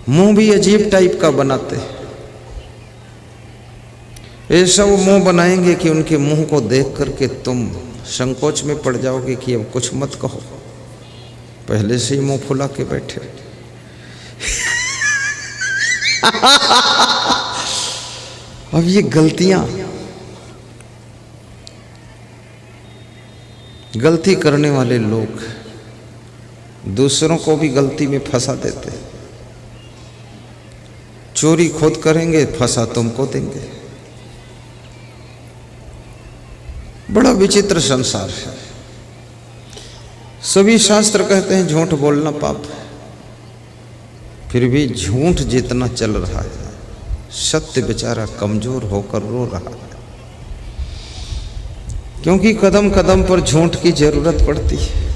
मुंह भी अजीब टाइप का बनाते, ऐसा वो मुंह बनाएंगे कि उनके मुंह को देख करके तुम संकोच में पड़ जाओगे कि अब कुछ मत कहो, पहले से ही मुंह फुला के बैठे। अब ये गलती करने वाले लोग दूसरों को भी गलती में फंसा देते। चोरी खुद करेंगे, फंसा तुमको देंगे। बड़ा विचित्र संसार है। सभी शास्त्र कहते हैं झूठ बोलना पाप है, फिर भी झूठ जितना चल रहा है, सत्य बेचारा कमजोर होकर रो रहा है, क्योंकि कदम कदम पर झूठ की जरूरत पड़ती है।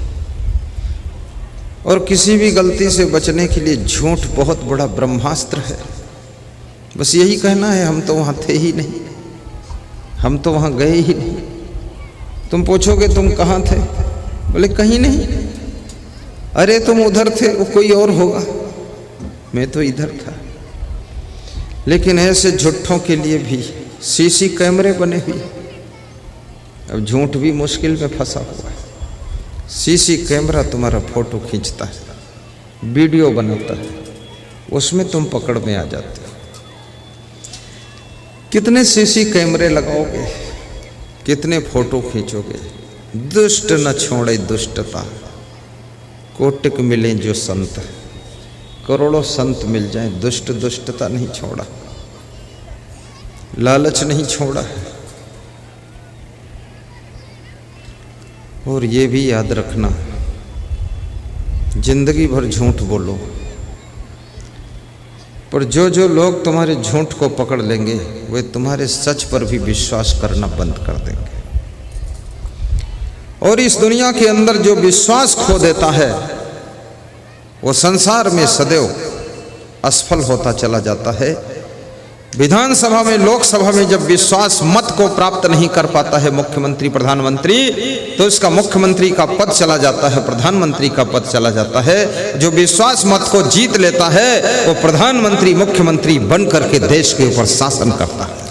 और किसी भी गलती से बचने के लिए झूठ बहुत बड़ा ब्रह्मास्त्र है। बस यही कहना है, हम तो वहाँ थे ही नहीं, हम तो वहाँ गए ही नहीं। तुम पूछोगे तुम कहाँ थे, बोले कहीं नहीं। अरे तुम उधर थे, वो कोई और होगा, मैं तो इधर था। लेकिन ऐसे झूठों के लिए भी सीसी कैमरे बने हुए। अब झूठ भी मुश्किल में फंसा हुआ है। सीसी कैमरा तुम्हारा फोटो खींचता है, वीडियो बनाता है, उसमें तुम पकड़ में आ जाते हो। कितने सीसी कैमरे लगाओगे, कितने फोटो खींचोगे? दुष्ट न छोड़े दुष्टता, कोटिक मिले जो संत। करोड़ों संत मिल जाएं, दुष्ट दुष्टता नहीं छोड़ा, लालच नहीं छोड़ा है। और ये भी याद रखना, जिंदगी भर झूठ बोलो, पर जो जो लोग तुम्हारे झूठ को पकड़ लेंगे वे तुम्हारे सच पर भी विश्वास करना बंद कर देंगे। और इस दुनिया के अंदर जो विश्वास खो देता है वो संसार में सदैव असफल होता चला जाता है। विधानसभा में, लोकसभा में जब विश्वास मत को प्राप्त नहीं कर पाता है मुख्यमंत्री प्रधानमंत्री, तो इसका मुख्यमंत्री का पद चला जाता है, प्रधानमंत्री का पद चला जाता है। जो विश्वास मत को जीत लेता है वो प्रधानमंत्री मुख्यमंत्री बन करके देश के ऊपर शासन करता है।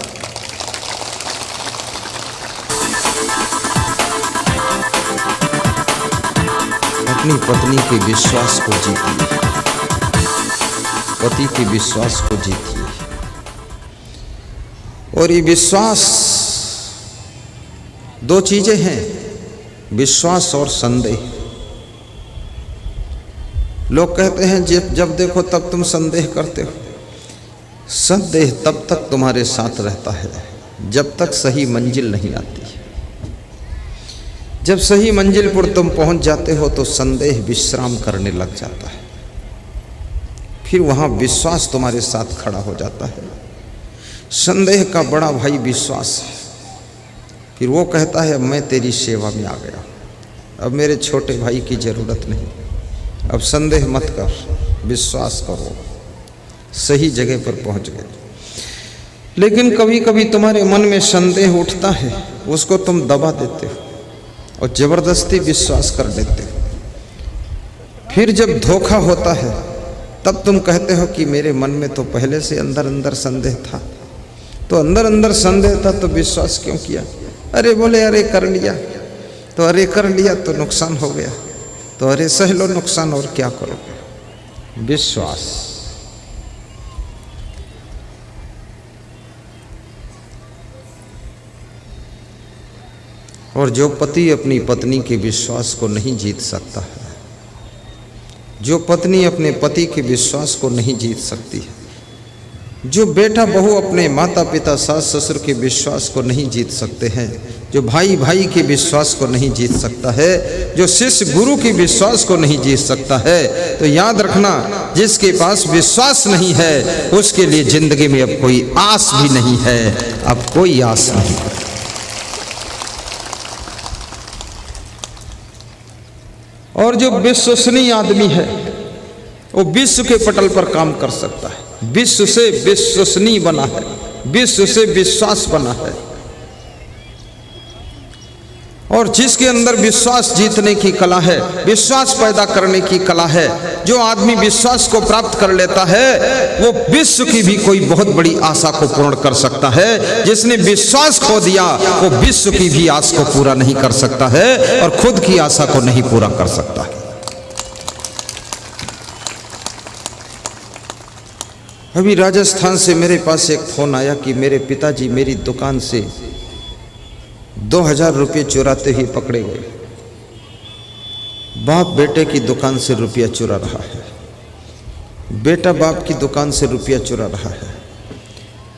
अपनी पत्नी के विश्वास को जीतिए, पति के विश्वास को जीतिए। और ये विश्वास, दो चीजें हैं, विश्वास और संदेह। लोग कहते हैं जब देखो तब तुम संदेह करते हो। संदेह तब तक तुम्हारे साथ रहता है जब तक सही मंजिल नहीं आती। जब सही मंजिल पर तुम पहुंच जाते हो तो संदेह विश्राम करने लग जाता है, फिर वहां विश्वास तुम्हारे साथ खड़ा हो जाता है। संदेह का बड़ा भाई विश्वास है। फिर वो कहता है मैं तेरी सेवा में आ गया, अब मेरे छोटे भाई की जरूरत नहीं, अब संदेह मत कर, विश्वास करो, सही जगह पर पहुंच गए। लेकिन कभी कभी तुम्हारे मन में संदेह उठता है, उसको तुम दबा देते हो और जबरदस्ती विश्वास कर देते हो। फिर जब धोखा होता है तब तुम कहते हो कि मेरे मन में तो पहले से अंदर अंदर संदेह था, तो अंदर अंदर संदेह था तो विश्वास क्यों किया? अरे बोले अरे कर लिया, तो अरे कर लिया तो नुकसान हो गया, तो अरे सह लो नुकसान, और क्या करोगे? विश्वास। और जो पति अपनी पत्नी के विश्वास को नहीं जीत सकता है, जो पत्नी अपने पति के विश्वास को नहीं जीत सकती है, जो बेटा बहू अपने माता पिता सास ससुर के विश्वास को नहीं जीत सकते हैं, जो भाई भाई के विश्वास को नहीं जीत सकता है, जो शिष्य गुरु के विश्वास को नहीं जीत सकता है, तो याद रखना जिसके पास विश्वास नहीं है उसके लिए जिंदगी में अब कोई आस भी नहीं है, अब कोई आस नहीं है। और जो विश्वसनीय आदमी है वो विश्व के पटल पर काम कर सकता है, विश्व से विश्वसनीय बना है, विश्व से विश्वास बना है। और जिसके अंदर विश्वास जीतने की कला है, विश्वास पैदा करने की कला है, जो आदमी विश्वास को प्राप्त कर लेता है वो विश्व की भी कोई बहुत बड़ी आशा को पूर्ण कर सकता है। जिसने विश्वास खो दिया वो विश्व की भी आस को पूरा नहीं कर सकता है और खुद की आशा को नहीं पूरा कर सकता है। अभी राजस्थान से मेरे पास एक फोन आया कि मेरे पिताजी मेरी दुकान से 2000 रुपये चुराते ही पकड़े गए। बाप बेटे की दुकान से रुपया चुरा रहा है, बेटा बाप की दुकान से रुपया चुरा रहा है,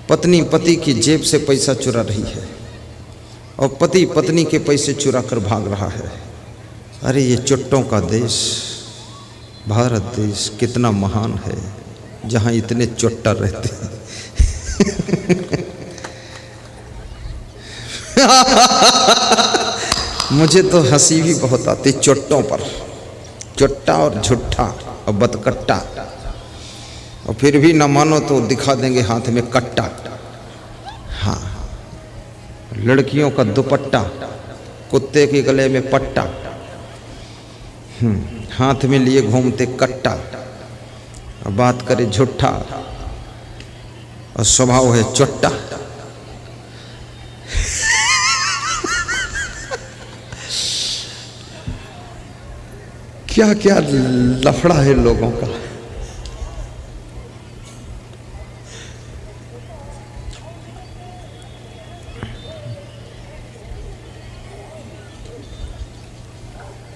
पत्नी पति की जेब से पैसा चुरा रही है और पति पत्नी के पैसे चुरा कर भाग रहा है। अरे ये चुट्टों का देश भारत देश कितना महान है जहाँ इतने चुट्टा रहते हैं। मुझे तो हंसी भी बहुत आती चुट्टों पर, चुट्टा और झुट्ठा और बदकट्टा, और फिर भी न मानो तो दिखा देंगे हाथ में कट्टा। हाँ, लड़कियों का दुपट्टा, कुत्ते के गले में पट्टा, हाथ में लिए घूमते कट्टा, और बात करे झुट्ठा और स्वभाव है चुट्टा। क्या क्या लफड़ा है लोगों का।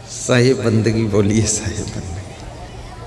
साहिब बंदगी बोलिए, साहिब बंदगी।